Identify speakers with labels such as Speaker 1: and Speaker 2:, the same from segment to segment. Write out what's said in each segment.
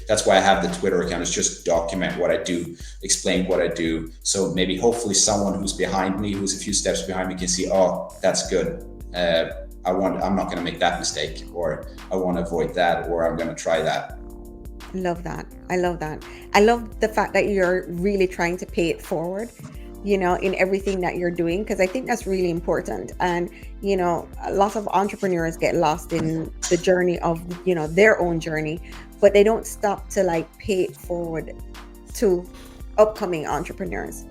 Speaker 1: that's why I have the Twitter account, is just document what I do, explain what I do. So maybe hopefully someone who's behind me, who's a few steps behind me, can see, oh, that's good. I'm not going to make that mistake, or I want to avoid that, or I'm going to try that.
Speaker 2: Love that. I love that. I love the fact that you're really trying to pay it forward, in everything that you're doing, because I think that's really important. And, a lot of entrepreneurs get lost in the journey of, their own journey, but they don't stop to like pay it forward to upcoming entrepreneurs.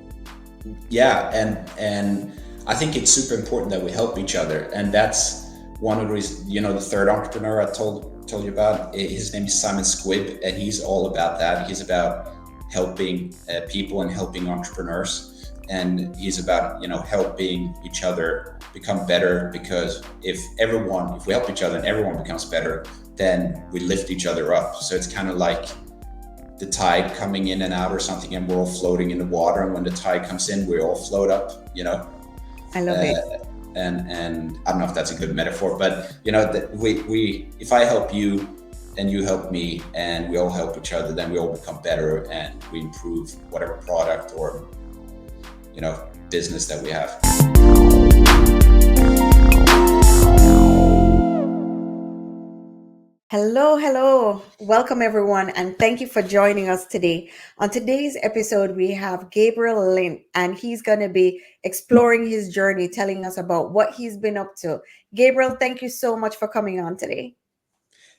Speaker 1: Yeah, and I think it's super important that we help each other, and that's one of the reasons. The third entrepreneur I told you about, his name is Simon Squibb, and he's all about that. He's about helping people and helping entrepreneurs, and he's about helping each other become better, because if we help each other and everyone becomes better, then we lift each other up. So it's kind of like the tide coming in and out or something, and we're all floating in the water, and when the tide comes in, we all float up.
Speaker 2: I love it.
Speaker 1: And I don't know if that's a good metaphor, but we if I help you and you help me and we all help each other, then we all become better and we improve whatever product or business that we have.
Speaker 2: Hello. Welcome, everyone, and thank you for joining us today. On today's episode, we have Gabriel Lindh, and he's going to be exploring his journey, telling us about what he's been up to. Gabriel, thank you so much for coming on today.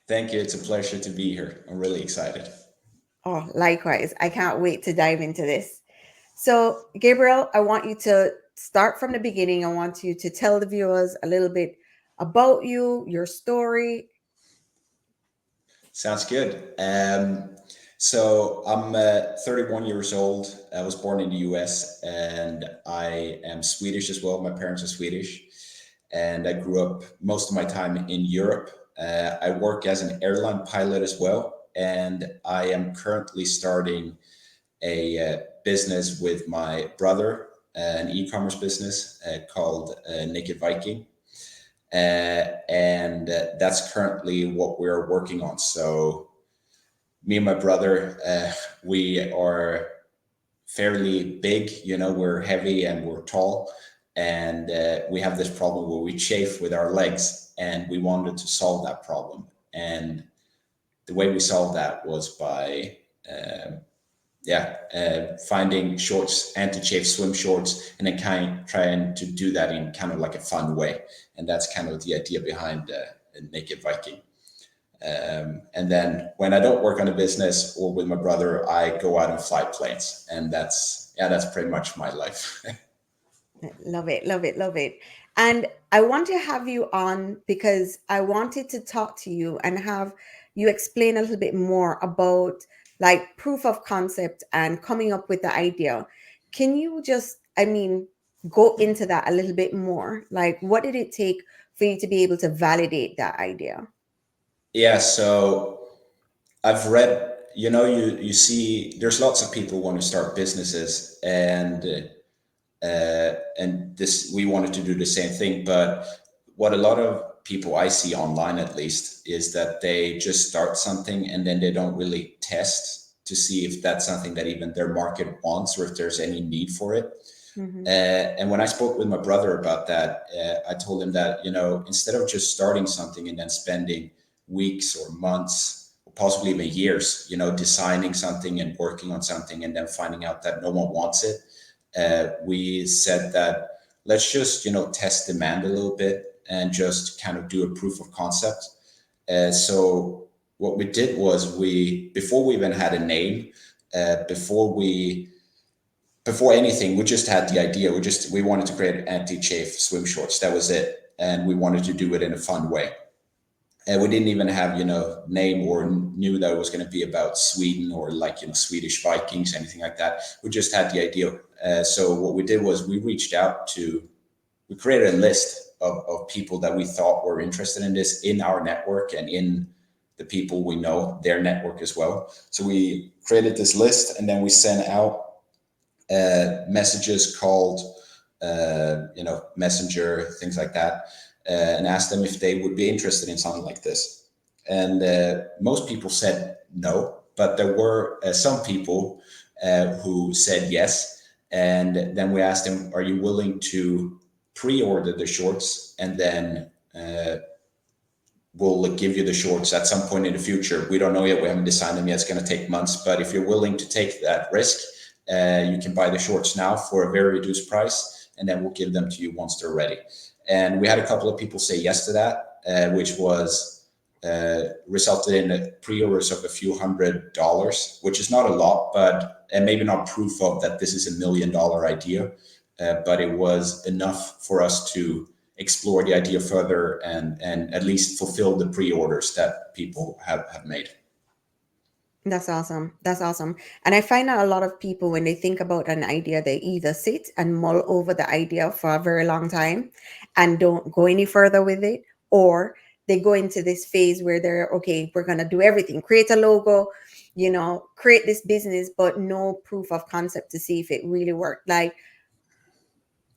Speaker 1: Thank you. It's a pleasure to be here. I'm really excited.
Speaker 2: Oh, likewise. I can't wait to dive into this. So, Gabriel, I want you to start from the beginning. I want you to tell the viewers a little bit about you, your story.
Speaker 1: Sounds good. So I'm 31 years old. I was born in the US, and I am Swedish as well. My parents are Swedish, and I grew up most of my time in Europe. I work as an airline pilot as well, and I am currently starting a business with my brother, an e-commerce business called Naked Viking. And that's currently what we're working on. So me and my brother, we are fairly big, we're heavy and we're tall, and we have this problem where we chafe with our legs, and we wanted to solve that problem. And the way we solved that was by finding shorts, anti-chafe swim shorts, and then trying to do that in kind of like a fun way. And that's kind of the idea behind Naked Viking. And then when I don't work on a business or with my brother, I go out and fly planes, and that's pretty much my life.
Speaker 2: Love it. And I want to have you on because I wanted to talk to you and have you explain a little bit more about like proof of concept and coming up with the idea. Can you just, go into that a little bit more? Like, what did it take for you to be able to validate that idea?
Speaker 1: Yeah, so I've read, you see, there's lots of people who want to start businesses, and this we wanted to do the same thing. But what a lot of people I see online, at least, is that they just start something and then they don't really test to see if that's something that even their market wants, or if there's any need for it.
Speaker 2: Mm-hmm.
Speaker 1: And when I spoke with my brother about that, I told him that, instead of just starting something and then spending weeks or months, or possibly even years, designing something and working on something and then finding out that no one wants it, we said that let's just, test demand a little bit and just kind of do a proof of concept. So what we did was before we even had a name, before anything, we just had the idea. We wanted to create anti-chafe swim shorts. That was it. And we wanted to do it in a fun way. And we didn't even have, name, or knew that it was going to be about Sweden or like, Swedish Vikings, anything like that. We just had the idea. So what we did was we created a list of people that we thought were interested in this in our network and in the people we know, their network as well. So we created this list, and then we sent out messages called, Messenger, things like that, and asked them if they would be interested in something like this. And most people said no, but there were some people who said yes. And then we asked them, are you willing to pre-order the shorts, and then we'll give you the shorts at some point in the future. We don't know yet. We haven't designed them yet. It's going to take months. But if you're willing to take that risk, you can buy the shorts now for a very reduced price, and then we'll give them to you once they're ready. And we had a couple of people say yes to that, which was resulted in pre-orders of a few $100s, which is not a lot, but and maybe not proof of that this is $1 million idea, but it was enough for us to explore the idea further and at least fulfill the pre-orders that people have made.
Speaker 2: That's awesome. That's awesome. And I find that a lot of people, when they think about an idea, they either sit and mull over the idea for a very long time and don't go any further with it, or they go into this phase where they're, okay, we're going to do everything, create a logo, create this business, but no proof of concept to see if it really worked. Like,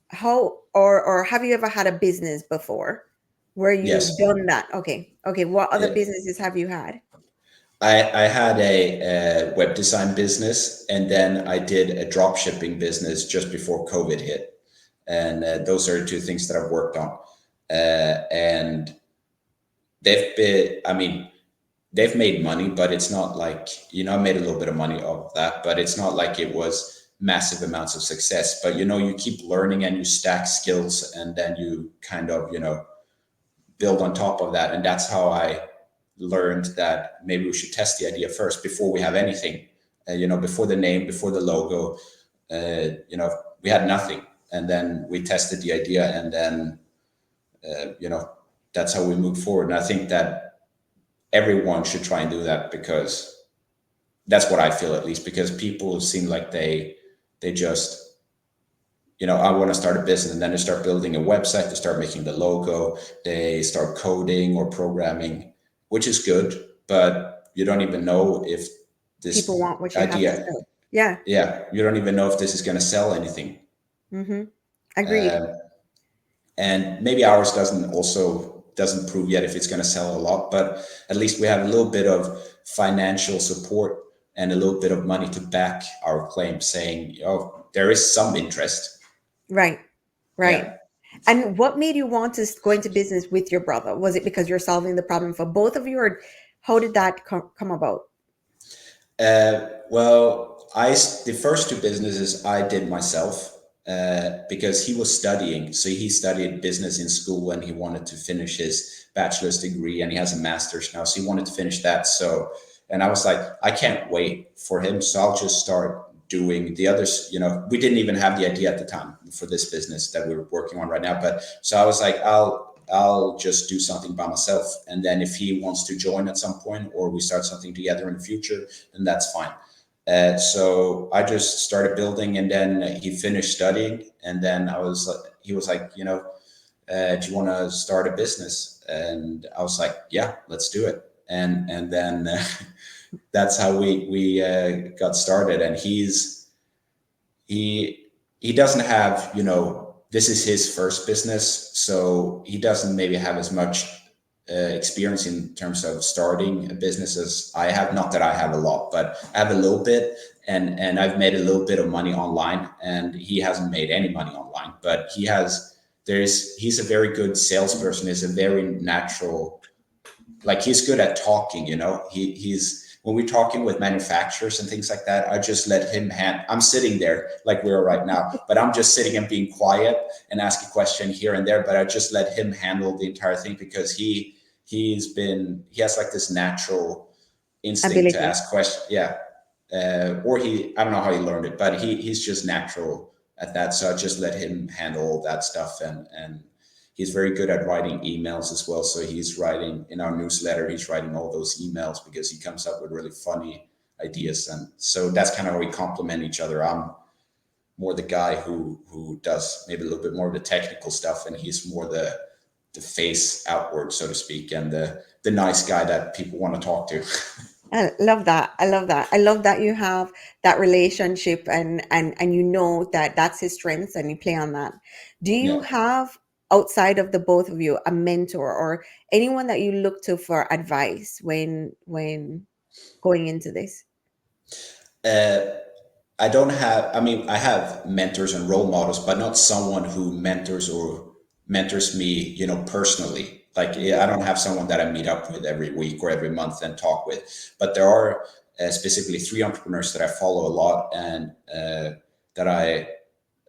Speaker 2: how, or have you ever had a business before where you've
Speaker 1: Yes.
Speaker 2: done that? Okay. What other
Speaker 1: Yeah.
Speaker 2: businesses have you had?
Speaker 1: I had a web design business, and then I did a drop shipping business just before COVID hit. And those are two things that I've worked on. And they've made money, but it's not like, I made a little bit of money off of that, but it's not like it was massive amounts of success. But, you keep learning and you stack skills, and then you kind of, build on top of that. And that's how I learned that maybe we should test the idea first before we have anything, before the name, before the logo, we had nothing. And then we tested the idea, and then, that's how we moved forward. And I think that everyone should try and do that, because that's what I feel, at least, because people seem like they just, I want to start a business, and then they start building a website, they start making the logo, they start coding or programming, which is good, but you don't even know if this
Speaker 2: People want what you
Speaker 1: idea,
Speaker 2: have to sell. Yeah.
Speaker 1: you don't even know if this is going to sell anything.
Speaker 2: Agreed.
Speaker 1: And maybe ours doesn't prove yet if it's going to sell a lot, but at least we have a little bit of financial support and a little bit of money to back our claim, saying, oh, there is some interest.
Speaker 2: Right.
Speaker 1: Yeah.
Speaker 2: And what made you want to go into business with your brother? Was it because you're solving the problem for both of you, or how did that come about?
Speaker 1: Well, the first two businesses I did myself, because he was studying. So he studied business in school, and he wanted to finish his bachelor's degree, and he has a master's now. So he wanted to finish that. And I was like, I can't wait for him. So I'll just start doing the others. We didn't even have the idea at the time for this business that we're working on right now. But so I was like, I'll just do something by myself. And then if he wants to join at some point, or we start something together in the future, then that's fine. So I just started building, and then he finished studying. And then he was like, do you want to start a business? And I was like, yeah, let's do it. And then that's how we got started. And he doesn't have, this is his first business, so he doesn't maybe have as much experience in terms of starting a business as I have. Not that I have a lot, but I have a little bit, and I've made a little bit of money online, and he hasn't made any money online, but he's a very good salesperson. He's a very natural, like, he's good at talking, he's when we're talking with manufacturers and things like that, I just let him I'm sitting there like we are right now, but I'm just sitting and being quiet and ask a question here and there, but I just let him handle the entire thing, because he has like this natural instinct
Speaker 2: Ability.
Speaker 1: to ask questions. Yeah. Or I don't know how he learned it, but he's just natural at that. So I just let him handle all that stuff. And he's very good at writing emails as well. So he's writing in our newsletter, he's writing all those emails, because he comes up with really funny ideas. And so that's kind of how we complement each other. I'm more the guy who does maybe a little bit more of the technical stuff, and he's more the face outward, so to speak, and the nice guy that people want to talk to.
Speaker 2: I love that. I love that you have that relationship, and that that's his strengths, and you play on that. Do you have, outside of the both of you, a mentor or anyone that you look to for advice when going into this?
Speaker 1: Uh, I don't have, I mean, I have mentors and role models, but not someone who mentors me, personally. Like, yeah, I don't have someone that I meet up with every week or every month and talk with. But there are specifically three entrepreneurs that I follow a lot, and that I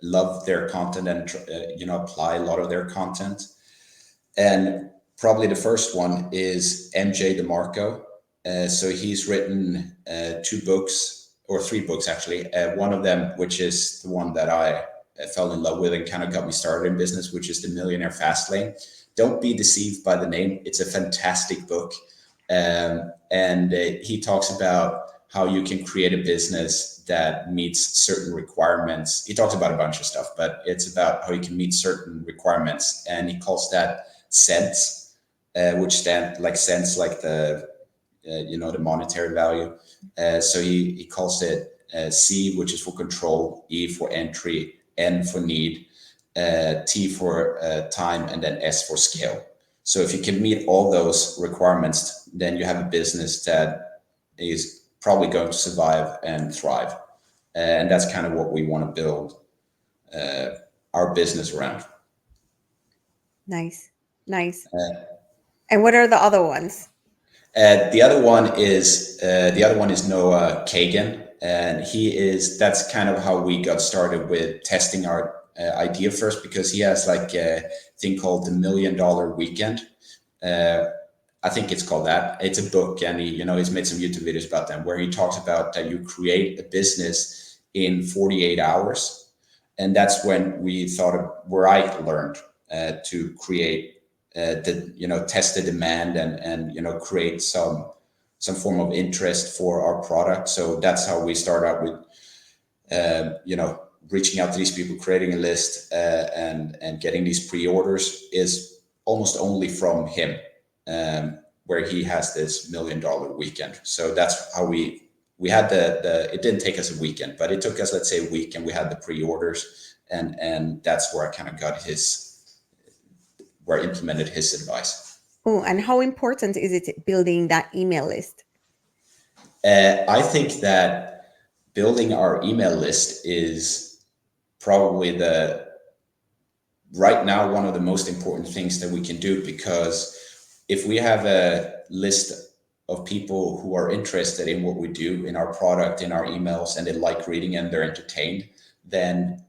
Speaker 1: love their content and, apply a lot of their content. And probably the first one is MJ DeMarco. So he's written two books, or three books actually. One of them, which is the one that I fell in love with and kind of got me started in business, which is The Millionaire Fastlane. Don't be deceived by the name. It's a fantastic book. And he talks about how you can create a business that meets certain requirements. He talks about a bunch of stuff, but it's about how you can meet certain requirements. And he calls that cents, which stand like cents, like the the monetary value. So he calls it C, which is for control, E for entry, N for need, T for time, and then S for scale. So if you can meet all those requirements, then you have a business that is probably going to survive and thrive. And that's kind of what we want to build our business around.
Speaker 2: Nice. Nice. And what are the other ones?
Speaker 1: The other one is Noah Kagan, and that's kind of how we got started with testing our idea first, because he has like a thing called the $1,000,000 Weekend. I think it's called that. It's a book, and he's made some YouTube videos about them, where he talks about that you create a business in 48 hours, and that's when we thought of where I learned to create test the demand, and create some form of interest for our product. So that's how we start out with reaching out to these people, creating a list, and getting these pre-orders is almost only from him, where he has this $1,000,000 Weekend. So that's how we had the it didn't take us a weekend, but it took us, let's say, a week, and we had the pre-orders, and that's where I kind of where I implemented his advice.
Speaker 2: Oh, and how important is it building that email list?
Speaker 1: I think that building our email list is probably right now one of the most important things that we can do, because if we have a list of people who are interested in what we do, in our product, in our emails, and they like reading and they're entertained, then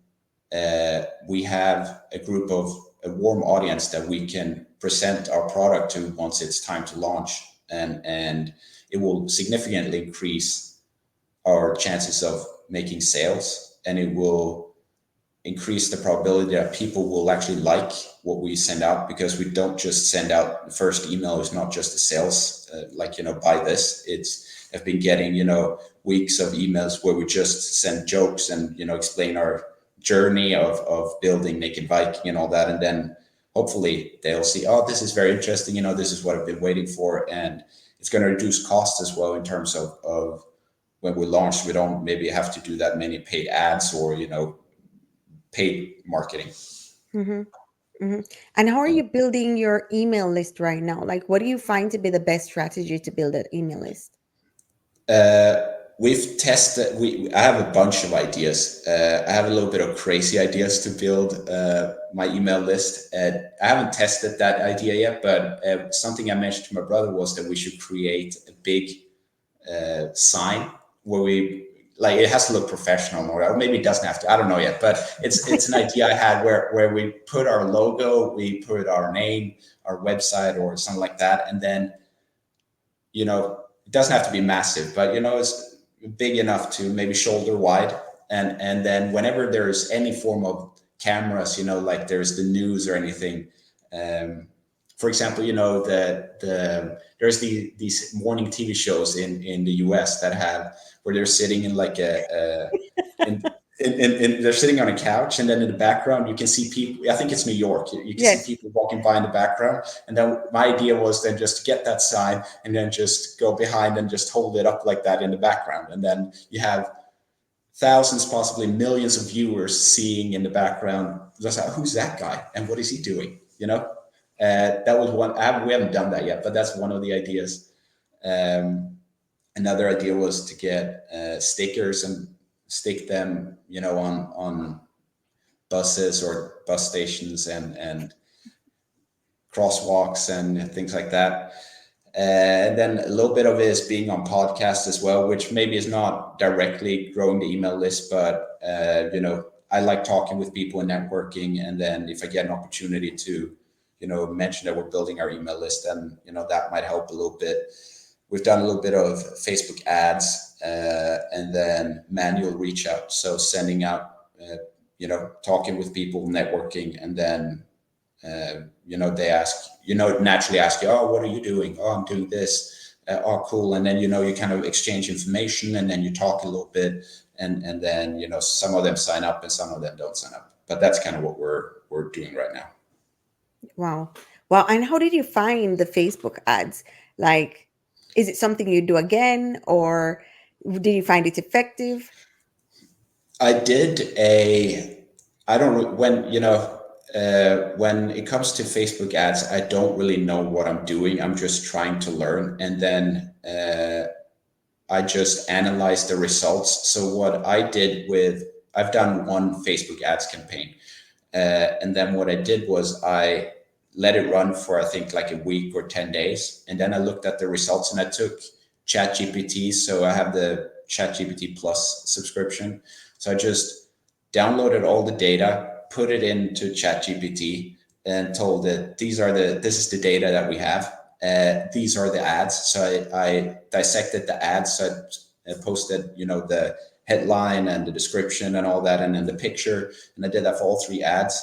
Speaker 1: we have a warm audience that we can present our product to once it's time to launch, and it will significantly increase our chances of making sales, and it will increase the probability that people will actually like what we send out, because we don't just send out the first email is not just a sales buy this. I've been getting weeks of emails where we just send jokes and explain our journey of building Naked Viking and all that, and then hopefully they'll see, oh, this is very interesting, this is what I've been waiting for, and it's going to reduce costs as well, in terms of when we launch, we don't maybe have to do that many paid ads or paid marketing.
Speaker 2: Mm-hmm. Mm-hmm. And how are you building your email list right now? Like, what do you find to be the best strategy to build an email list?
Speaker 1: We've tested. I have a bunch of ideas. I have a little bit of crazy ideas to build my email list. I haven't tested that idea yet, but something I mentioned to my brother was that we should create a big sign where it has to look professional, or maybe it doesn't have to. I don't know yet, but it's an idea I had where we put our logo, we put our name, our website, or something like that, and then it doesn't have to be massive, but it's big enough to maybe shoulder wide, and then whenever there's any form of cameras, like there's the news or anything, for example, there's these morning TV shows in the US that have where they're sitting in like they're sitting on a couch, and then in the background you can see people. I think it's New York. You can
Speaker 2: Yes.
Speaker 1: see people walking by in the background, and then my idea was then just to get that sign and then just go behind and just hold it up like that in the background, and then you have thousands, possibly millions of viewers seeing in the background, just who's that guy and what is he doing? That was one. We haven't done that yet, but that's one of the ideas. Another idea was to get stickers and stick them, on buses or bus stations and crosswalks and things like that. And then a little bit of it is being on podcasts as well, which maybe is not directly growing the email list, but I like talking with people and networking. And then if I get an opportunity to, mention that we're building our email list, then that might help a little bit. We've done a little bit of Facebook ads and then manual reach out. So sending out, talking with people, networking, and then they ask, naturally ask you, oh, what are you doing? Oh, I'm doing this. Oh, cool. And then, you kind of exchange information, and then you talk a little bit, and then, some of them sign up and some of them don't sign up. But that's kind of what we're doing right now.
Speaker 2: Wow. Wow. And how did you find the Facebook ads? Like, is it something you do again, or did you find it effective?
Speaker 1: I don't know when it comes to Facebook ads, I don't really know what I'm doing. I'm just trying to learn. And then I just analyze the results. So what I've done one Facebook ads campaign. And then what I did was I let it run for, I think, like a week or 10 days. And then I looked at the results, and I took ChatGPT. So I have the ChatGPT Plus subscription. So I just downloaded all the data, put it into ChatGPT, and told it, this is the data that we have. These are the ads. So I dissected the ads. So I posted, the headline and the description and all that, and then the picture. And I did that for all three ads.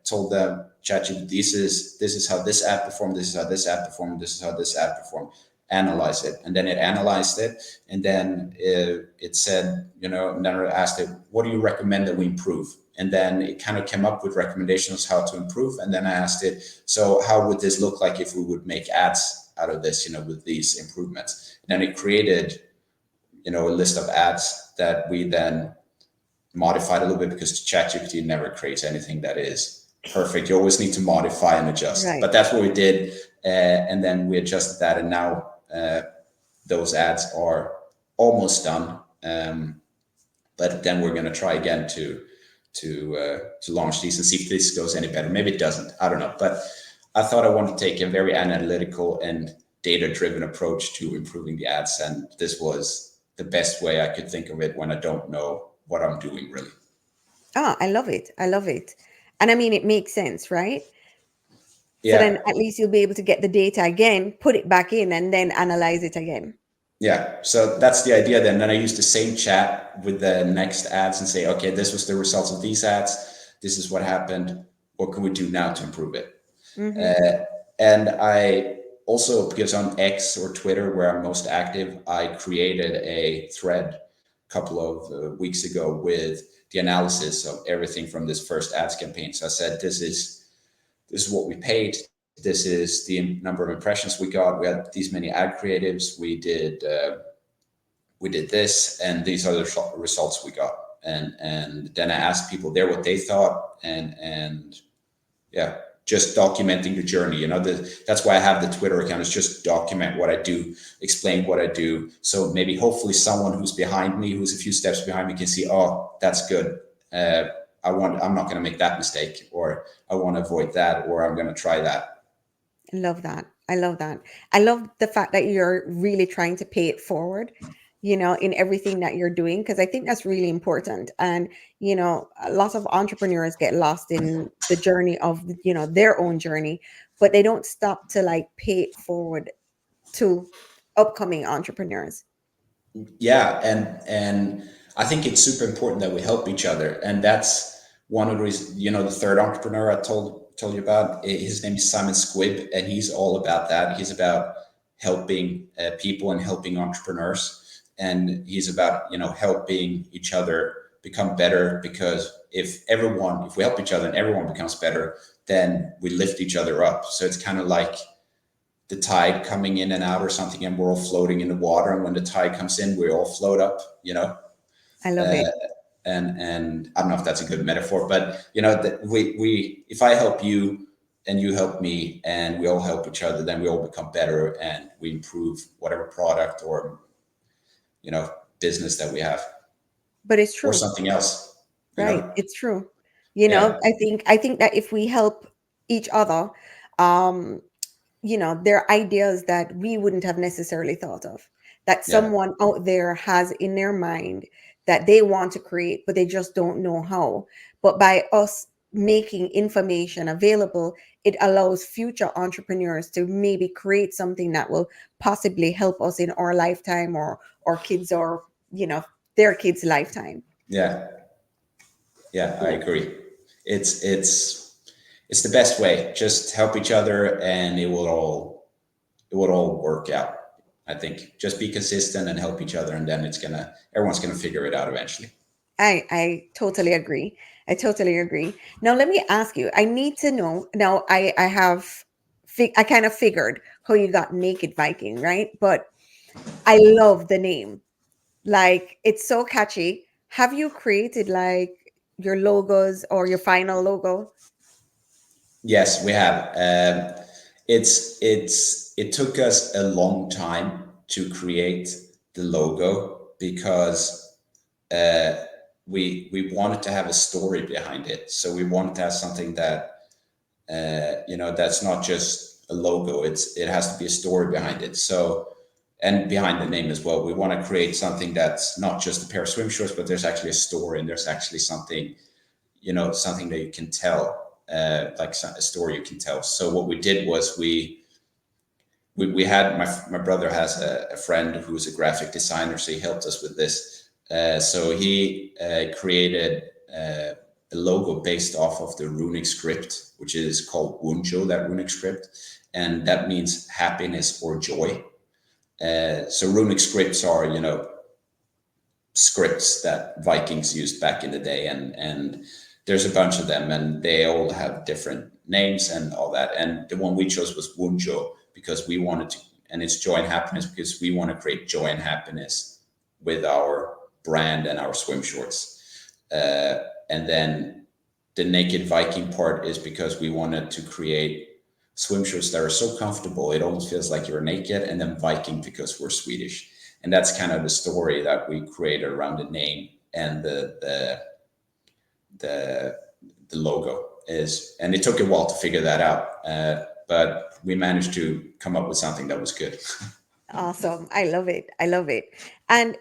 Speaker 1: Told them, ChatGPT, this is how this ad performed. This is how this ad performed. This is how this ad performed. Analyze it. And then it analyzed it. And then it said, and then I asked it, what do you recommend that we improve? And then it kind of came up with recommendations how to improve. And then I asked it, so how would this look like if we would make ads out of this, with these improvements? And then it created, a list of ads that we then modified a little bit, because ChatGPT never creates anything that is perfect. You always need to modify and adjust. Right. But that's what we did. And then we adjusted that. And now those ads are almost done. But then we're going to try again to launch these and see if this goes any better. Maybe it doesn't. I don't know. But I thought I wanted to take a very analytical and data-driven approach to improving the ads. And this was the best way I could think of it when I don't know what I'm doing, really.
Speaker 2: Oh, I love it. I love it. And I mean, it makes sense, right?
Speaker 1: Yeah.
Speaker 2: So then at least you'll be able to get the data again, put it back in, and then analyze it again.
Speaker 1: Yeah. So that's the idea then. Then I use the same chat with the next ads and say, okay, this was the results of these ads. This is what happened. What can we do now to improve it? Mm-hmm. And I also, because on X or Twitter, where I'm most active, I created a thread a couple of weeks ago with the analysis of everything from this first ads campaign. So I said, this is what we paid. This is the number of impressions we got. We had these many ad creatives. We did this, and these are the results we got. And then I asked people there what they thought, and yeah, just documenting the journey. That's why I have the Twitter account, is just document what I do, explain what I do. So maybe hopefully someone who's behind me, who's a few steps behind me, can see, oh, that's good. I'm not going to make that mistake, or I want to avoid that, or I'm going to try that.
Speaker 2: I love that. I love that. I love the fact that you're really trying to pay it forward, in everything that you're doing, because I think that's really important. And, a lot of entrepreneurs get lost in the journey of, their own journey, but they don't stop to like pay it forward to upcoming entrepreneurs.
Speaker 1: Yeah. And I think it's super important that we help each other. And that's one of the reasons, the third entrepreneur I told you about, his name is Simon Squibb, and he's all about that. He's about helping people and helping entrepreneurs, and he's about helping each other become better, because if we help each other and everyone becomes better, then we lift each other up. So it's kind of like the tide coming in and out or something, and we're all floating in the water, and when the tide comes in, we all float up.
Speaker 2: I love it.
Speaker 1: And I don't know if that's a good metaphor, but we if I help you and you help me and we all help each other, then we all become better and we improve whatever product or you know, business that we have
Speaker 2: But it's
Speaker 1: or
Speaker 2: true.
Speaker 1: something else, you
Speaker 2: Right.
Speaker 1: know?
Speaker 2: It's true. You know,
Speaker 1: Yeah.
Speaker 2: I think that if we help each other, um, there are ideas that we wouldn't have necessarily thought of, that
Speaker 1: Yeah.
Speaker 2: someone out there has in their mind that they want to create, but they just don't know how. But by us making information available, it allows future entrepreneurs to maybe create something that will possibly help us in our lifetime, or kids, or, their kids' lifetime.
Speaker 1: Yeah. Yeah. I agree. It's the best way. Just help each other and it will all work out. I think just be consistent and help each other, and then everyone's gonna figure it out eventually.
Speaker 2: I totally agree. I totally agree. Now let me ask you. I need to know. Now I kind of figured how you got Naked Viking, right? But I love the name. Like, it's so catchy. Have you created like your logos or your final logo?
Speaker 1: Yes, we have. It took us a long time to create the logo because we wanted to have a story behind it. So we wanted to have something that that's not just a logo. It has to be a story behind it. So, and behind the name as well. We want to create something that's not just a pair of swim shorts, but there's actually a story and there's actually something, something that you can tell, like a story you can tell. So what we did was we had my brother has a friend who's a graphic designer, so he helped us with this. So he created a logo based off of the runic script, which is called Wunjo, that runic script, and that means happiness or joy. So runic scripts are, scripts that Vikings used back in the day, and there's a bunch of them, and they all have different names and all that. And the one we chose was Wunjo because we wanted to, and it's joy and happiness because we want to create joy and happiness with our brand and our swim shorts. And then the Naked Viking part is because we wanted to create swim shorts that are so comfortable it almost feels like you're naked, and then Viking because we're Swedish, and that's kind of the story that we created around the name and the the logo is. And it took a while to figure that out, but we managed to come up with something that was good.
Speaker 2: Awesome. I love it. I love it. And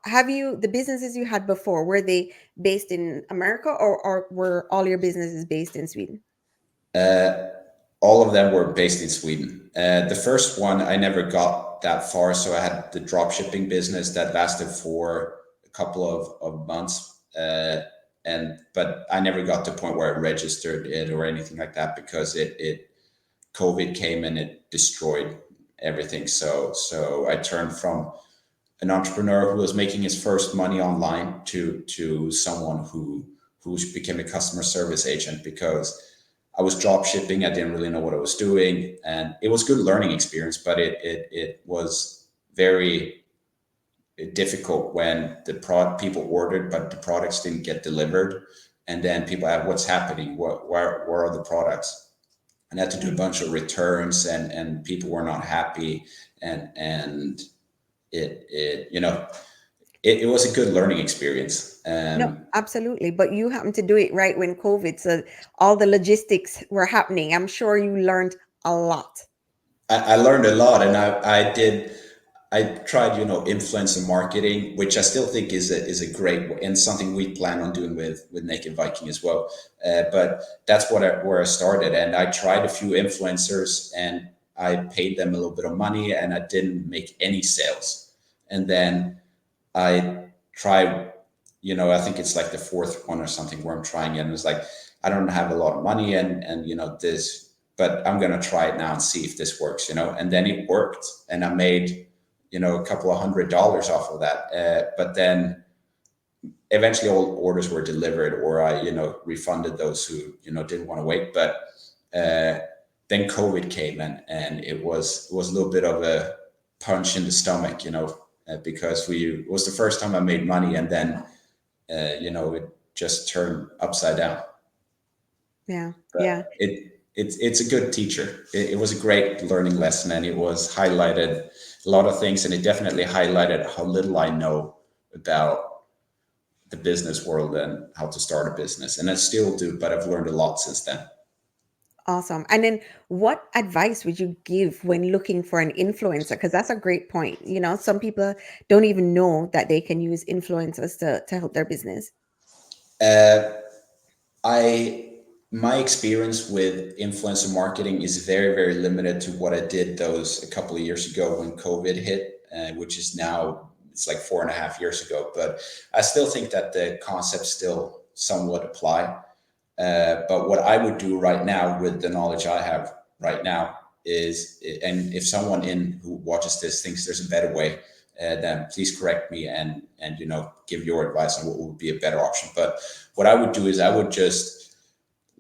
Speaker 2: have you, the businesses you had before, were they based in America, or were all your businesses based in Sweden?
Speaker 1: All of them were based in Sweden. The first one I never got that far, so I had the drop shipping business that lasted for a couple of months, and but I never got to the point where I registered it or anything like that because it COVID came and it destroyed everything. So I turned from an entrepreneur who was making his first money online to someone who became a customer service agent because I was drop shipping. I didn't really know what I was doing, and it was good learning experience. But it was very difficult when the people ordered, but the products didn't get delivered, and then people have what's happening, where are the products, and I had to do a
Speaker 2: Mm.
Speaker 1: bunch of returns, and people were not happy, and it was a good learning experience.
Speaker 2: No, absolutely. But you happened to do it right when COVID, so all the logistics were happening. I'm sure you learned a lot.
Speaker 1: I learned a lot, and I tried, influencer marketing, which I still think is a great and something we plan on doing with Naked Viking as well. But that's where I started, and I tried a few influencers, and I paid them a little bit of money, and I didn't make any sales. And then I tried, I think it's like the fourth one or something where I'm trying it, and it's like I don't have a lot of money, and this, but I'm gonna try it now and see if this works, and then it worked, and I made a couple of $100 off of that. But then eventually all orders were delivered, or I refunded those who didn't want to wait. But uh, then COVID came, and it was a little bit of a punch in the stomach, because it was the first time I made money, and then it just turned upside down.
Speaker 2: Yeah, yeah.
Speaker 1: But it's a good teacher. It was a great learning lesson, and it was highlighted a lot of things, and it definitely highlighted how little I know about the business world and how to start a business. And I still do, but I've learned a lot since then.
Speaker 2: Awesome. And then what advice would you give when looking for an influencer? Because that's a great point. You know, some people don't even know that they can use influencers to help their business.
Speaker 1: Uh, I my experience with influencer marketing is very, very limited to what I did those a couple of years ago when COVID hit, which is now it's like 4.5 years ago. But I still think that the concepts still somewhat apply. But what I would do right now with the knowledge I have right now is, and if someone in who watches this thinks there's a better way, then please correct me and give your advice on what would be a better option. But what I would do is I would just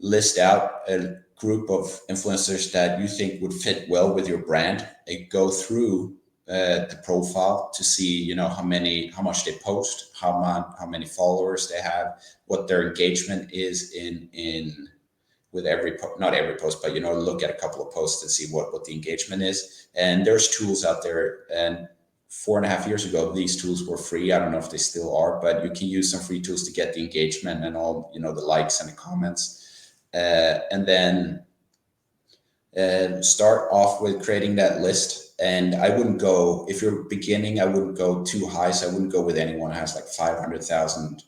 Speaker 1: list out a group of influencers that you think would fit well with your brand and go through the profile to see how much they post, how many followers they have, what their engagement is in with not every post, but look at a couple of posts and see what the engagement is. And there's tools out there, and 4.5 years ago these tools were free. I don't know if they still are, but you can use some free tools to get the engagement and all the likes and the comments, and then start off with creating that list. And I wouldn't go, if you're beginning, I wouldn't go too high. So I wouldn't go with anyone who has like 500,000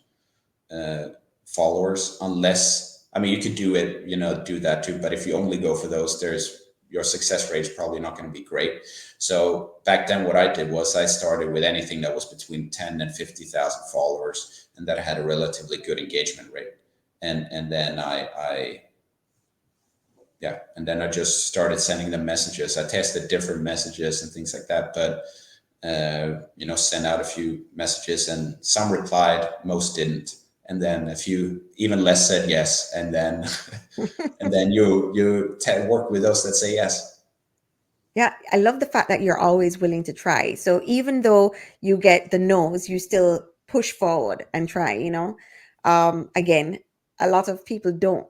Speaker 1: followers, unless, I mean, you could do it, do that too. But if you only go for those, your success rate is probably not going to be great. So back then what I did was I started with anything that was between 10 and 50,000 followers and that had a relatively good engagement rate. And then and then I just started sending them messages. I tested different messages and things like that, but sent out a few messages, and some replied, most didn't, and then a few, even less, said yes, and then and then you work with those that say yes.
Speaker 2: Yeah, I love the fact that you're always willing to try. So even though you get the no's, you still push forward and try, Again, a lot of people don't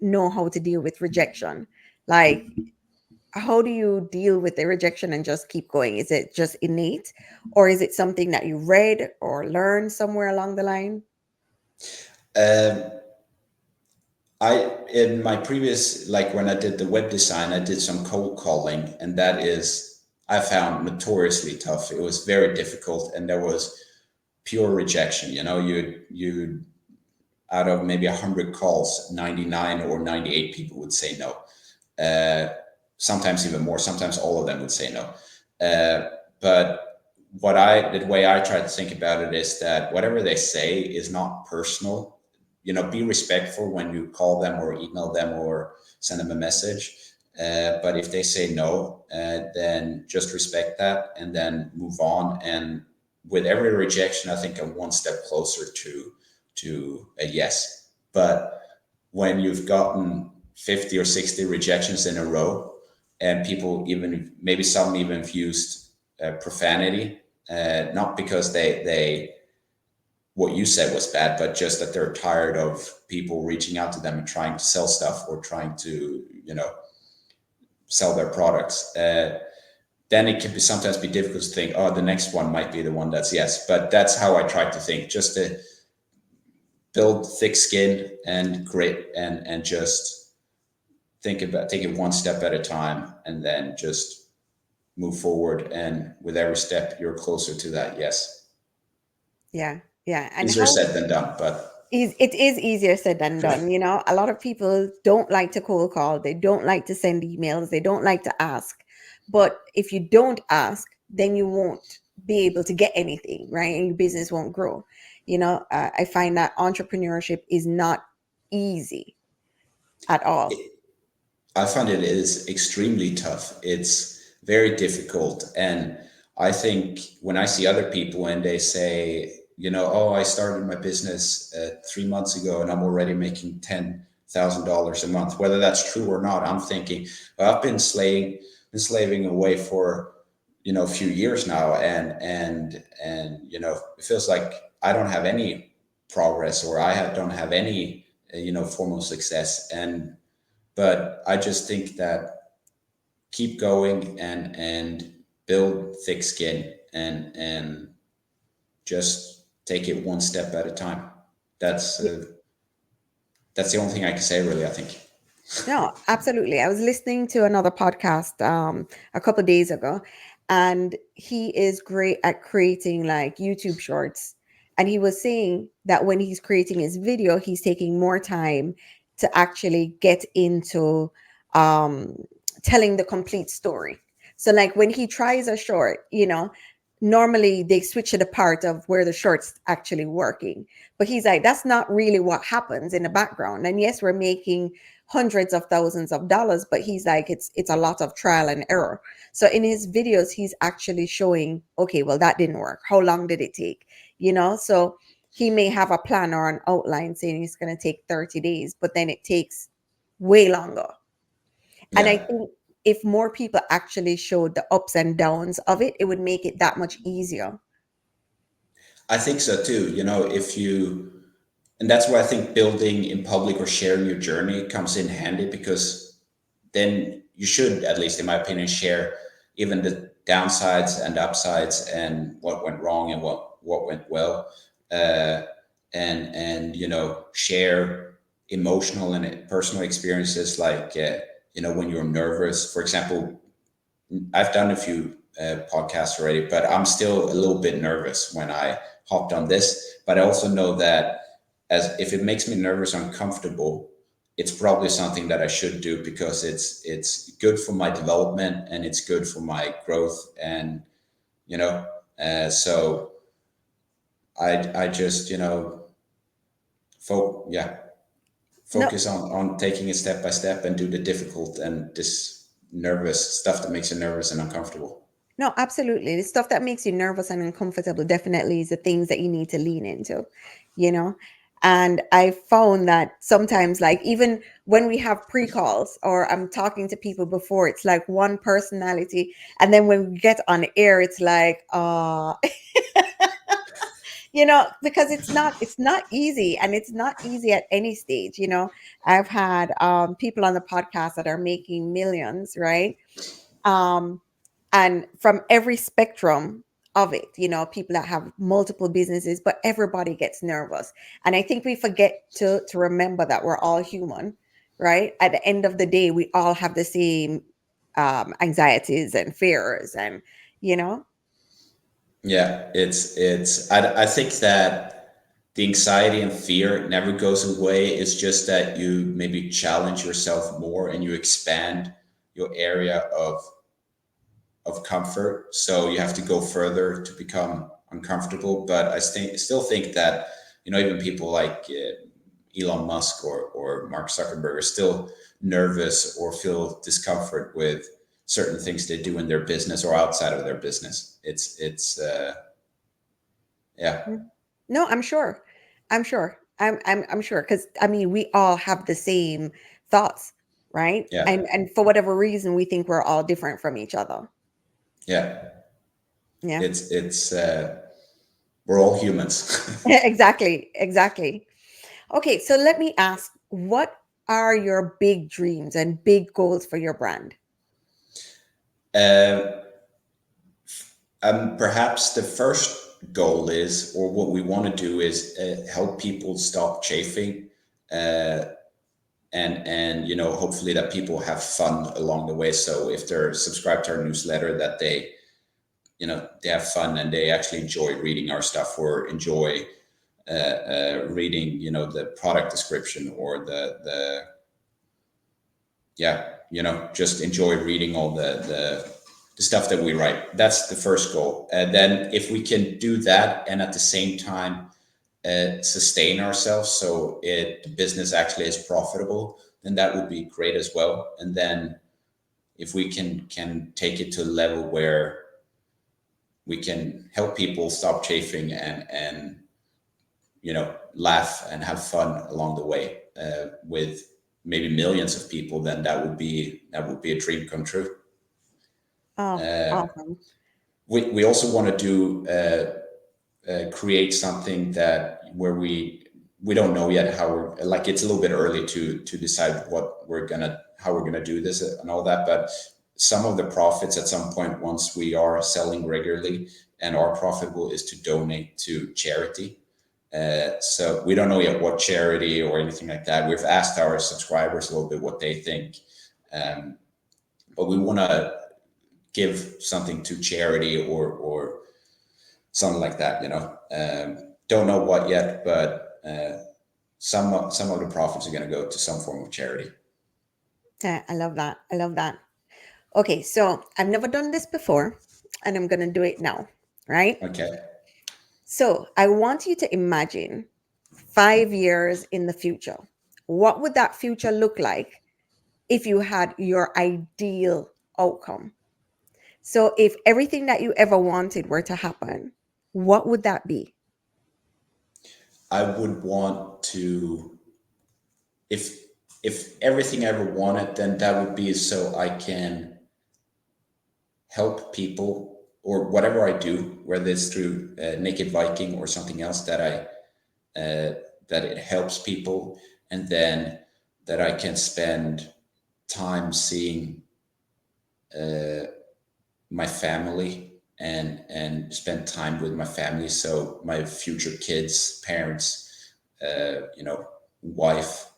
Speaker 2: know how to deal with rejection. Like, how do you deal with the rejection and just keep going? Is it just innate, or is it something that you read or learned somewhere along the line?
Speaker 1: Um, in my previous, like when I did the web design, I did some cold calling, and that is, I found notoriously tough. It was very difficult, and there was pure rejection. You out of maybe 100 calls, 99 or 98 people would say no. Sometimes even more. Sometimes all of them would say no. But the way I try to think about it is that whatever they say is not personal. Be respectful when you call them or email them or send them a message. But if they say no, then just respect that and then move on. And with every rejection, I think I'm one step closer to a yes. But when you've gotten 50 or 60 rejections in a row, and people even, maybe some even used profanity, not because they what you said was bad, but just that they're tired of people reaching out to them and trying to sell stuff or trying to, sell their products. Then it can sometimes be difficult to think, oh, the next one might be the one that's yes. But that's how I try to think, just to build thick skin and grit, and just think about taking one step at a time, and then just move forward. And with every step, you're closer to that yes.
Speaker 2: Yeah, yeah. And
Speaker 1: Easier
Speaker 2: how
Speaker 1: said than done, but
Speaker 2: it is easier said than done. A lot of people don't like to cold call, they don't like to send emails, they don't like to ask. But if you don't ask, then you won't be able to get anything, right? And your business won't grow. I find that entrepreneurship is not easy at all.
Speaker 1: I find it is extremely tough. It's very difficult. And I think when I see other people and they say, oh, I started my business 3 months ago and I'm already making $10,000 a month, whether that's true or not, I'm thinking, well, I've been slaving away for, a few years now. And it feels like I don't have any progress, or don't have any, formal success. But I just think that keep going and build thick skin and just take it one step at a time. That's that's the only thing I can say, really, I think.
Speaker 2: No, absolutely. I was listening to another podcast a couple of days ago, and he is great at creating like YouTube shorts. And he was saying that when he's creating his video, he's taking more time to actually get into um, telling the complete story. So, like when he tries a short, normally they switch to the part of where the short's actually working. But he's like, that's not really what happens in the background. And yes, we're making hundreds of thousands of dollars, but he's like, it's a lot of trial and error. So in his videos he's actually showing, okay, well, that didn't work, how long did it take, so he may have a plan or an outline saying it's going to take 30 days, but then it takes way longer. And I
Speaker 1: Yeah,
Speaker 2: think if more people actually showed the ups and downs of it, it would make it that much easier.
Speaker 1: I think so too. If you, and that's why I think building in public or sharing your journey comes in handy, because then you should, at least in my opinion, share even the downsides and upsides and what went wrong and what went well, uh, and share emotional and personal experiences, like when you're nervous, for example. I've done a few podcasts already, but I'm still a little bit nervous when I hopped on this. But I also know that, as if it makes me nervous or uncomfortable, it's probably something that I should do, because it's good for my development and it's good for my growth. And you know, so I just yeah,
Speaker 2: No,
Speaker 1: focus on taking it step by step and do the difficult and this nervous stuff that makes you nervous and uncomfortable.
Speaker 2: no, absolutely. The stuff that makes you nervous and uncomfortable definitely is the things that you need to lean into, you know? And I found that sometimes, like, even when we have pre calls or I'm talking to people before, it's like one personality. And then when we get on air, it's like, because it's not easy, and it's not easy at any stage. I've had people on the podcast that are making millions, right? um and from every spectrum of it, people that have multiple businesses, but everybody gets nervous. And I think we forget to remember that we're all human, right? At the end of the day, we all have the same anxieties and fears, and you know
Speaker 1: Yeah, I think that the anxiety and fear never goes away. It's just that you maybe challenge yourself more and you expand your area of comfort. So you have to go further to become uncomfortable. But still think that, even people like Elon Musk or Mark Zuckerberg are still nervous or feel discomfort with certain things they do in their business or outside of their business. It's yeah.
Speaker 2: Mm. No, I'm sure, because I mean, we all have the same thoughts, right?
Speaker 1: Yeah,
Speaker 2: And for whatever reason, we think we're all different from each other.
Speaker 1: yeah.
Speaker 2: Yeah.
Speaker 1: It's we're all humans.
Speaker 2: Exactly, exactly. Okay, so let me ask, what are your big dreams and big goals for your brand?
Speaker 1: uh, Perhaps the first goal is, or what we want to do is, help people stop chafing, uh, and hopefully that people have fun along the way. So if they're subscribed to our newsletter, that they have fun and they actually enjoy reading our stuff, or enjoy reading the product description, or the yeah, just enjoy reading all the stuff that we write. That's the first goal. And then if we can do that and at the same time sustain ourselves, so the business actually is profitable, then that would be great as well. And then if we can take it to a level where we can help people stop chafing and laugh and have fun along the way, with maybe millions of people, then that would be a dream come true.
Speaker 2: Oh, awesome.
Speaker 1: We also want to do create something that where we don't know yet how we're, like, it's a little bit early to decide how we're gonna do this and all that, but some of the profits at some point, once we are selling regularly and our profit goal is to donate to charity. So we don't know yet what charity or anything like that. We've asked our subscribers a little bit what they think, but we want to give something to charity or something like that. Don't know what yet, but some of the profits are going to go to some form of charity.
Speaker 2: I love that. I love that. Okay, so I've never done this before, and I'm going to do it now, right?
Speaker 1: Okay.
Speaker 2: So I want you to imagine 5 years in the future. What would that future look like if you had your ideal outcome? So if everything that you ever wanted were to happen, what would that be?
Speaker 1: I would want to, if everything I ever wanted, then that would be so I can help people or whatever I do, whether it's through Naked Viking or something else that it helps people, and then that I can spend time seeing my family and spend time with my family. So my future kids, parents, wife,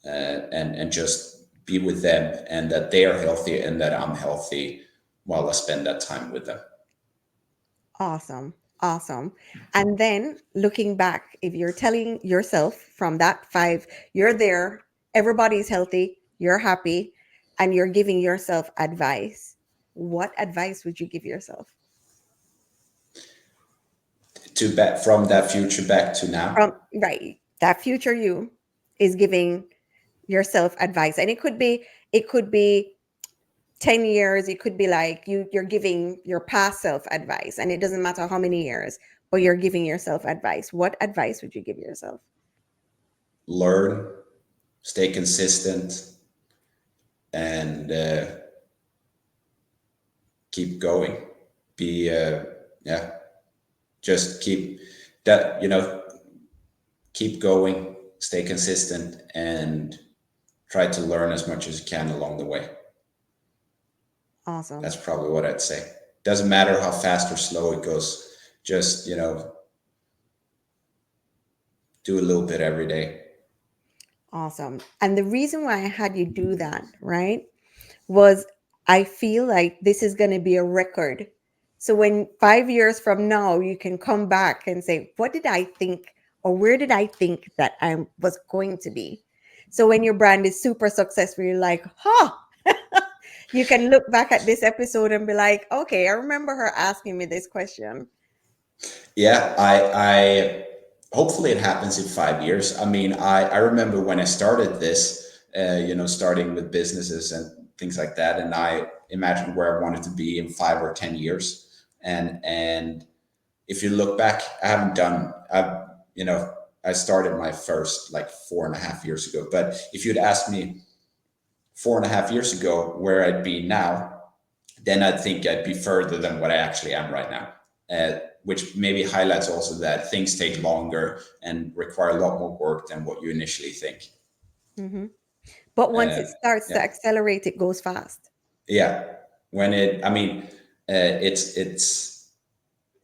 Speaker 1: and just be with them, and that they are healthy and that I'm healthy while I spend that time with them.
Speaker 2: Awesome. Awesome. And then looking back, if you're telling yourself from that five, you're there, everybody's healthy, you're happy, and you're giving yourself advice, what advice would you give yourself?
Speaker 1: To back from that future back to now.
Speaker 2: From right, that future you is giving yourself advice. And it could be 10 years, it could be like you're giving your past self advice, and it doesn't matter how many years, but you're giving yourself advice. What advice would you give yourself?
Speaker 1: Learn, stay consistent, and keep going. Be yeah, just keep that, keep going, stay consistent, and try to learn as much as you can along the way.
Speaker 2: Awesome.
Speaker 1: That's probably what I'd say. Doesn't matter how fast or slow it goes, just do a little bit every day.
Speaker 2: Awesome. And the reason why I had you do that, right, was I feel like this is going to be a record. So when 5 years from now, you can come back and say, what did I think, or where did I think that I was going to be? So when your brand is super successful, you're like, huh, you can look back at this episode and be like, okay, I remember her asking me this question.
Speaker 1: Yeah, I hopefully it happens in 5 years. I mean, I remember when I started this, starting with businesses and things like that, and I imagined where I wanted to be in 5 or 10 years. And if you look back, I started my first like 4.5 years ago. But if you'd asked me 4.5 years ago where I'd be now, then I think I'd be further than what I actually am right now. Which maybe highlights also that things take longer and require a lot more work than what you initially think.
Speaker 2: Mm-hmm. But once it starts to
Speaker 1: Yeah,
Speaker 2: accelerate, it goes fast.
Speaker 1: yeah. When it, I mean, it's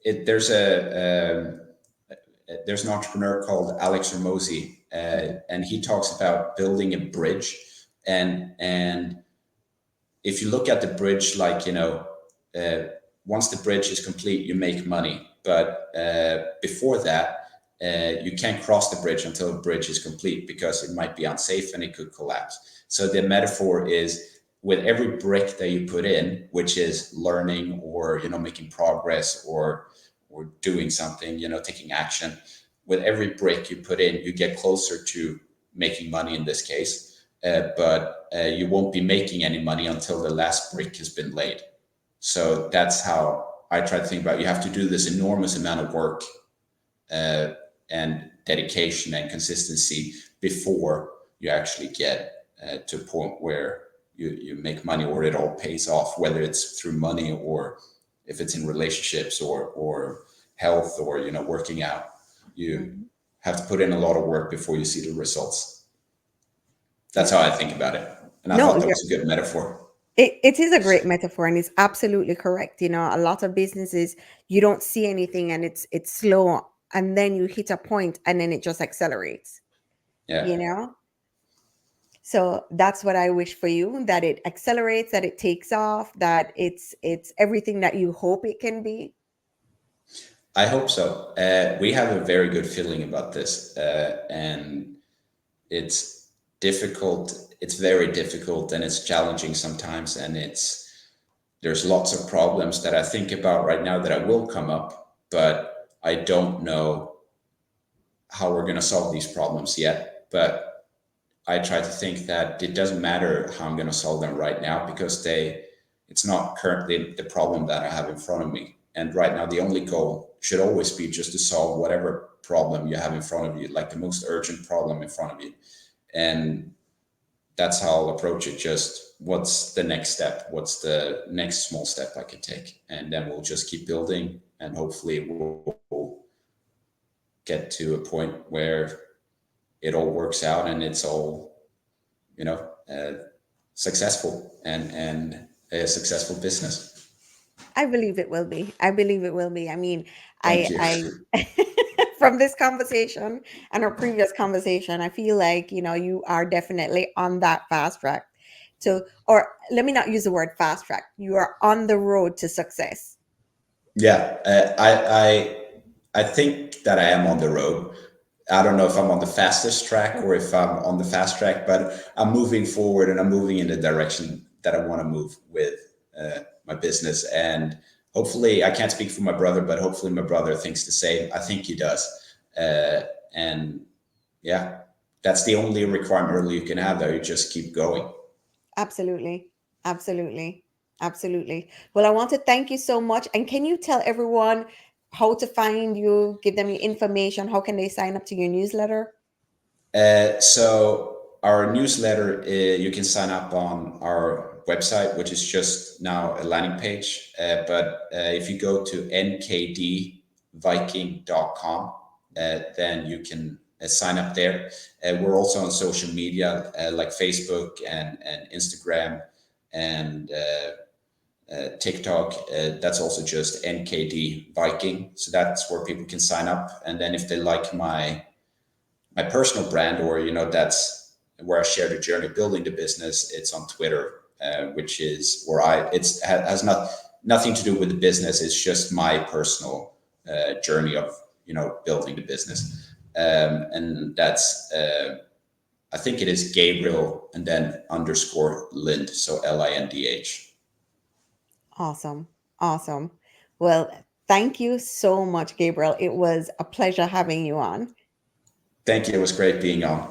Speaker 1: it. There's an entrepreneur called Alex Ramosi, and he talks about building a bridge, and if you look at the bridge, like once the bridge is complete, you make money. But before that, you can't cross the bridge until the bridge is complete because it might be unsafe and it could collapse. So the metaphor is with every brick that you put in, which is learning or making progress or doing something, taking action. With every brick you put in, you get closer to making money in this case, but you won't be making any money until the last brick has been laid. So that's how I try to think about it. You have to do this enormous amount of work and dedication and consistency before you actually get to a point where you make money or it all pays off, whether it's through money or if it's in relationships or health or working out. You have to put in a lot of work before you see the results. That's how I think about it, and I
Speaker 2: No,
Speaker 1: thought that was a good metaphor.
Speaker 2: It is a great metaphor and it's absolutely correct. You know, a lot of businesses, you don't see anything and it's slow, and then you hit a point and then it just accelerates, you
Speaker 1: Yeah.
Speaker 2: know? So that's what I wish for you, that it accelerates, that it takes off, that it's everything that you hope it can be.
Speaker 1: I hope so. We have a very good feeling about this, and it's difficult. It's very difficult, and it's challenging sometimes, and there's lots of problems that I think about right now that I will come up, but I don't know how we're going to solve these problems yet. But I try to think that it doesn't matter how I'm going to solve them right now because it's not currently the problem that I have in front of me. And right now, the only goal should always be just to solve whatever problem you have in front of you, like the most urgent problem in front of you. And that's how I'll approach it. Just what's the next step? What's the next small step I can take? And then we'll just keep building, and hopefully we'll get to a point where it all works out and it's all, you know, successful and a successful business.
Speaker 2: I believe it will be. I believe it will be. I mean,
Speaker 1: Thank you.
Speaker 2: I from this conversation and our previous conversation, I feel like, you know, you are definitely on that fast track to, or let me not use the word fast track. You are on the road to success.
Speaker 1: Yeah, I think that I am on the road. I don't know if I'm on the fastest track or if I'm on the fast track, but I'm moving forward and I'm moving in the direction that I want to move with my business. And hopefully, I can't speak for my brother, but hopefully, my brother thinks the same. I think he does. And yeah, that's the only requirement really you can have, though. You just keep going.
Speaker 2: Absolutely. Absolutely. Absolutely. Well, I want to thank you so much. And can you tell everyone how to find you, give them your information? How can they sign up to your newsletter?
Speaker 1: So our newsletter, you can sign up on our website, which is just now a landing page. But if you go to nkdviking.com, then you can sign up there. We're also on social media like Facebook and Instagram and TikTok. That's also just NKD Viking. So that's where people can sign up. And then if they like my personal brand, or that's where I share the journey of building the business, it's on Twitter, which is where has nothing to do with the business. It's just my personal journey of building the business, and that's I think it is Gabriel and then underscore Lindh, so Lindh.
Speaker 2: Awesome. Awesome. Well, thank you so much, Gabriel. It was a pleasure having you on.
Speaker 1: Thank you. It was great being on.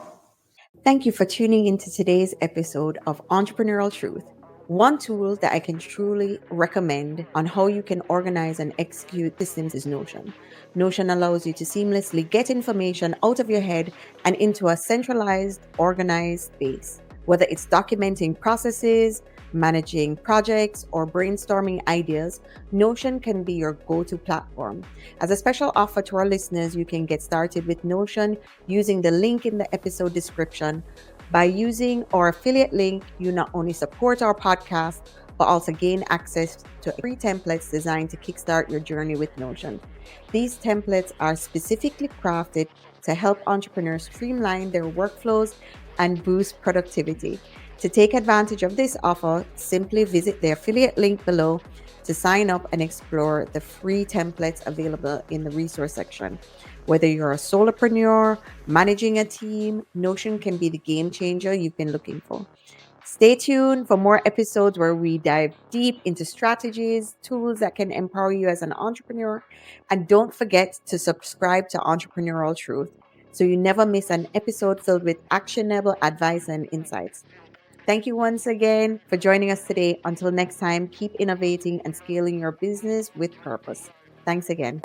Speaker 2: Thank you for tuning into today's episode of Entrepreneurial Truth. One tool that I can truly recommend on how you can organize and execute systems is Notion. Notion allows you to seamlessly get information out of your head and into a centralized, organized space. Whether it's documenting processes, managing projects, or brainstorming ideas, Notion can be your go-to platform. As a special offer to our listeners, you can get started with Notion using the link in the episode description. By using our affiliate link, you not only support our podcast, but also gain access to free templates designed to kickstart your journey with Notion. These templates are specifically crafted to help entrepreneurs streamline their workflows and boost productivity. To take advantage of this offer, simply visit the affiliate link below to sign up and explore the free templates available in the resource section. Whether you're a solopreneur, managing a team, Notion can be the game changer you've been looking for. Stay tuned for more episodes where we dive deep into strategies, tools that can empower you as an entrepreneur. And don't forget to subscribe to Entrepreneurial Truth so you never miss an episode filled with actionable advice and insights. Thank you once again for joining us today. Until next time, keep innovating and scaling your business with purpose. Thanks again.